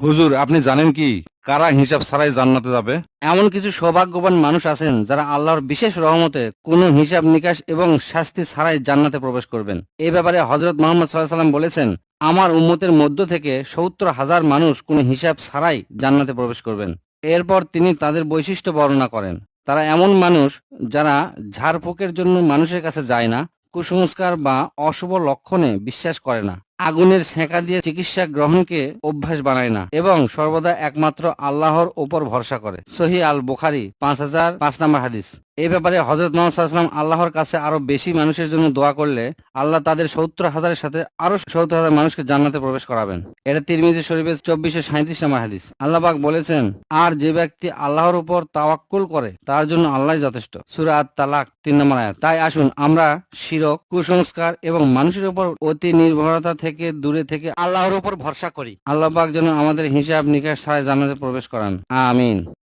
হুজুর, আপনি জানেন কি কারা হিসাব ছাড়াই জান্নাতে যাবে? এমন কিছু সৌভাগ্যবান মানুষ আছেন যারা আল্লাহর বিশেষ রহমতে কোনো হিসাব নিকাশ এবং শাস্তি ছাড়াই জান্নাতে প্রবেশ করবেন। এই ব্যাপারে হযরত মুহাম্মদ সাল্লাল্লাহু আলাইহি ওয়াসাল্লাম বলেছেন, আমার উম্মতের মধ্য থেকে ৭০,০০০ মানুষ কোনো হিসাব ছাড়াই জান্নাতে প্রবেশ করবেন। এরপর তিনি তাদের বৈশিষ্ট্য বর্ণনা করেন। তারা এমন মানুষ যারা ঝাড়ফুঁকের জন্য মানুষের কাছে যায় না, কুসংস্কার বা অশুভ লক্ষণে বিশ্বাস করে না, আগুনের ছেঁকা দিয়ে চিকিৎসা গ্রহণকে অভ্যাস বানায় না এবং সর্বদা একমাত্র আল্লাহর ওপর ভরসা করে। সহিহ আল বুখারী ৫০০৫ নম্বর হাদিস। এই ব্যাপারে হযরত মুহাম্মদ সাল্লাল্লাহু আলাইহি ওয়াসাল্লাম আল্লাহর কাছে আরো বেশি মানুষের জন্য দোয়া করলে আল্লাহ তাদের ৭০,০০০-এর সাথে আরো ৭০,০০০ মানুষকে জান্নাতে প্রবেশ করাবেন। এটা তিরমিজি শরীফের ২৪৩৭ নম্বর হাদিস। আল্লাহ পাক বলেছেন, আর যে ব্যক্তি আল্লাহর উপর তাওয়াক্কুল করে তার জন্য আল্লাহই যথেষ্ট। সূরা আত-তালাক ৩ নম্বর আয়াত। তাই আসুন আমরা শিরক, কুসংস্কার এবং মানুষের উপর অতি নির্ভরতা থেকে দূরে থেকে আল্লাহর উপর ভরসা করি। আল্লাহ পাক যেন আমাদের হিসাব নিকাশ ছাড়াই জান্নাতে প্রবেশ করান। আমিন।